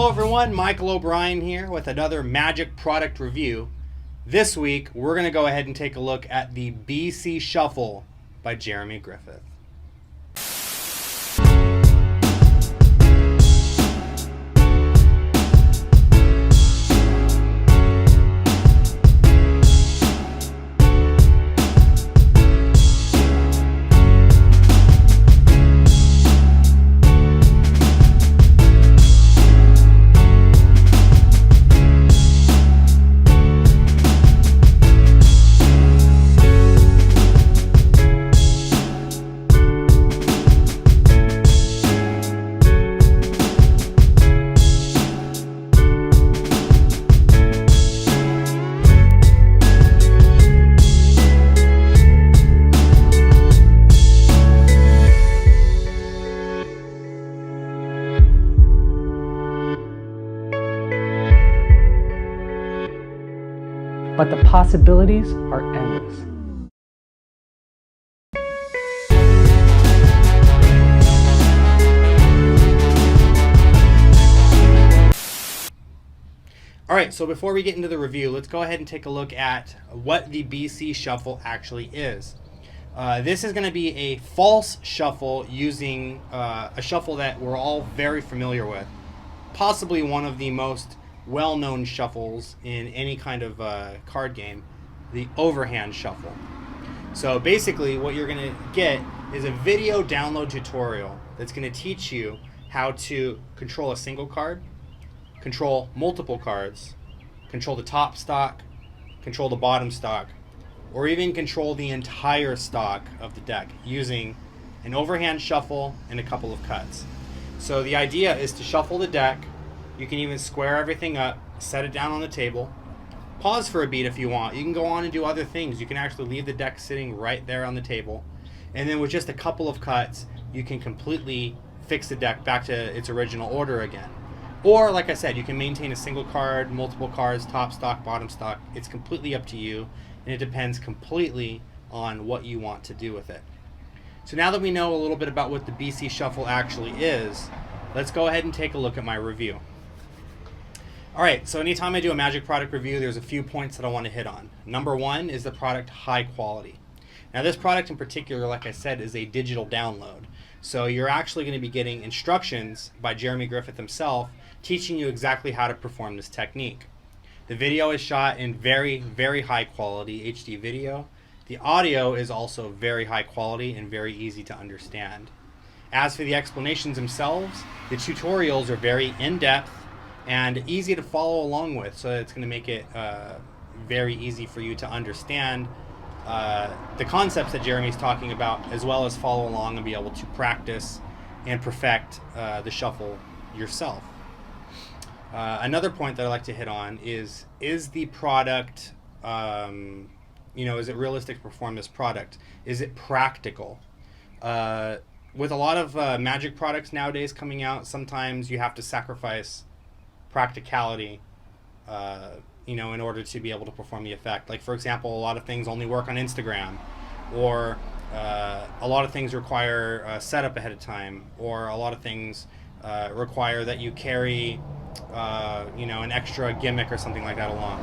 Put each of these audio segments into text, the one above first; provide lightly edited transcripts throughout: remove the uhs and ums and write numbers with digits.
Hello everyone, Michael O'Brien here with another Magic product review. This week we're going to go ahead and take a look at the BC Shuffle by Jeremy Griffith. But the possibilities are endless. Alright, so before we get into the review, let's go ahead and take a look at what the BC Shuffle actually is. This is going to be a false shuffle using a shuffle that we're all very familiar with. Possibly one of the most well-known shuffles in any kind of card game, the Overhand Shuffle. So basically what you're going to get is a video download tutorial that's going to teach you how to control a single card, control multiple cards, control the top stock, control the bottom stock, or even control the entire stock of the deck using an overhand shuffle and a couple of cuts. So the idea is to shuffle the deck. You can even square everything up, set it down on the table, pause for a beat if you want. You can go on and do other things. You can actually leave the deck sitting right there on the table. And then with just a couple of cuts, you can completely fix the deck back to its original order again. Or, like I said, you can maintain a single card, multiple cards, top stock, bottom stock. It's completely up to you, and it depends completely on what you want to do with it. So now that we know a little bit about what the BC Shuffle actually is, let's go ahead and take a look at my review. Alright, so anytime I do a Magic product review, there's a few points that I want to hit on. Number one is the product high quality. Now this product in particular, like I said, is a digital download. So you're actually going to be getting instructions by Jeremy Griffith himself teaching you exactly how to perform this technique. The video is shot in very, very high quality HD video. The audio is also very high quality and very easy to understand. As for the explanations themselves, the tutorials are very in-depth and easy to follow along with, so it's going to make it very easy for you to understand the concepts that Jeremy's talking about, as well as follow along and be able to practice and perfect the shuffle yourself. Another point that I like to hit on is the product, is it realistic to perform this product? Is it practical? With a lot of Magic products nowadays coming out, sometimes you have to sacrifice practicality in order to be able to perform the effect. Like, for example, a lot of things only work on Instagram, or a lot of things require setup ahead of time, or a lot of things require that you carry an extra gimmick or something like that along.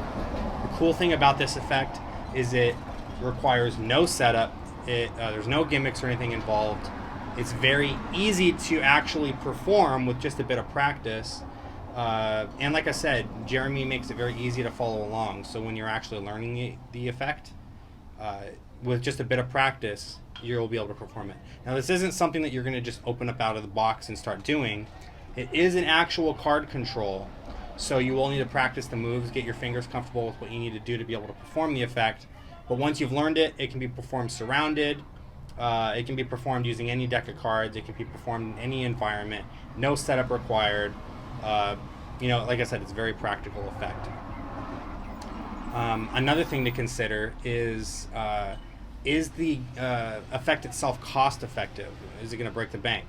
The cool thing about this effect is it requires no setup. There's no gimmicks or anything involved. It's very easy to actually perform with just a bit of practice. And like I said, Jeremy makes it very easy to follow along. So when you're actually learning the effect, with just a bit of practice, you'll be able to perform it. Now, this isn't something that you're going to just open up out of the box and start doing. It is an actual card control. So you will need to practice the moves, get your fingers comfortable with what you need to do to be able to perform the effect. But once you've learned it, it can be performed surrounded. It can be performed using any deck of cards. It can be performed in any environment. No setup required. Like I said, it's a very practical effect. Another thing to consider is the effect itself cost effective? Is it going to break the bank?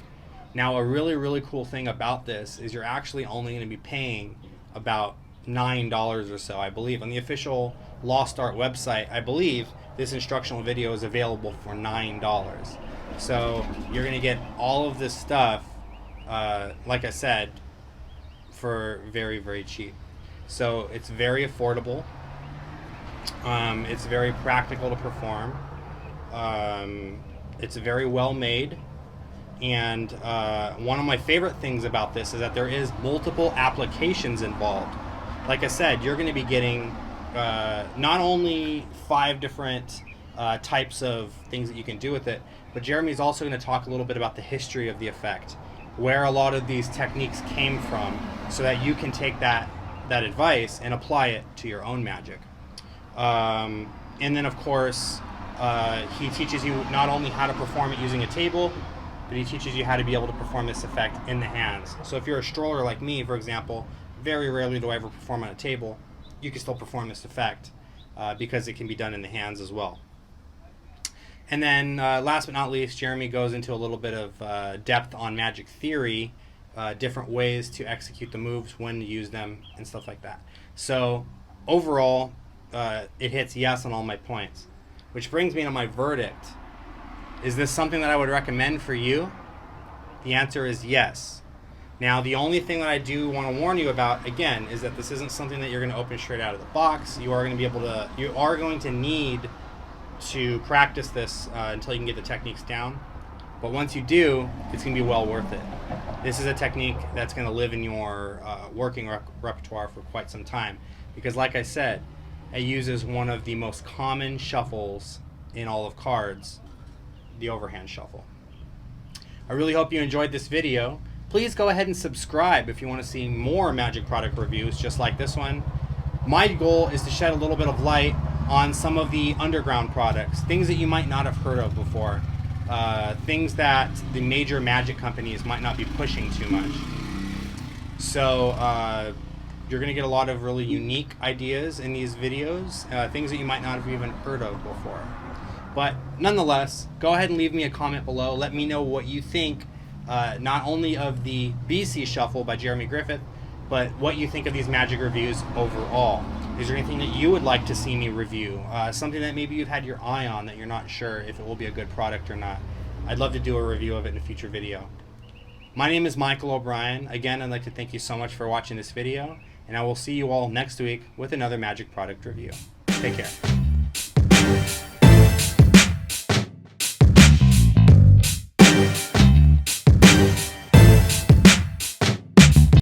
Now, a really, really cool thing about this is you're actually only going to be paying about $9 or so, I believe. On the official Lost Art website, I believe this instructional video is available for $9. So you're going to get all of this stuff, like I said, for very, very cheap. So it's very affordable. It's very practical to perform. It's very well made. And one of my favorite things about this is that there is multiple applications involved. Like I said, you're going to be getting not only 5 different types of things that you can do with it, but Jeremy's also going to talk a little bit about the history of the effect, where a lot of these techniques came from, so that you can take that advice and apply it to your own magic. And then, of course, he teaches you not only how to perform it using a table, but he teaches you how to be able to perform this effect in the hands. So if you're a stroller like me, for example, very rarely do I ever perform on a table. You can still perform this effect because it can be done in the hands as well. And then last but not least, Jeremy goes into a little bit of depth on magic theory, different ways to execute the moves, when to use them, and stuff like that. So overall, it hits yes on all my points, which brings me to my verdict. Is this something that I would recommend for you? The answer is yes. Now, the only thing that I do want to warn you about, again, is that this isn't something that you're going to open straight out of the box. You are going to need to practice this until you can get the techniques down. But once you do, it's going to be well worth it. This is a technique that's going to live in your working repertoire for quite some time. Because like I said, it uses one of the most common shuffles in all of cards, the Overhand Shuffle. I really hope you enjoyed this video. Please go ahead and subscribe if you want to see more magic product reviews just like this one. My goal is to shed a little bit of light on some of the underground products, things that you might not have heard of before, things that the major magic companies might not be pushing too much. So you're going to get a lot of really unique ideas in these videos, things that you might not have even heard of before. But nonetheless, go ahead and leave me a comment below. Let me know what you think, not only of the BC Shuffle by Jeremy Griffith, but what you think of these magic reviews overall. Is there anything that you would like to see me review? Something that maybe you've had your eye on that you're not sure if it will be a good product or not. I'd love to do a review of it in a future video. My name is Michael O'Brien. Again, I'd like to thank you so much for watching this video, and I will see you all next week with another magic product review. Take care.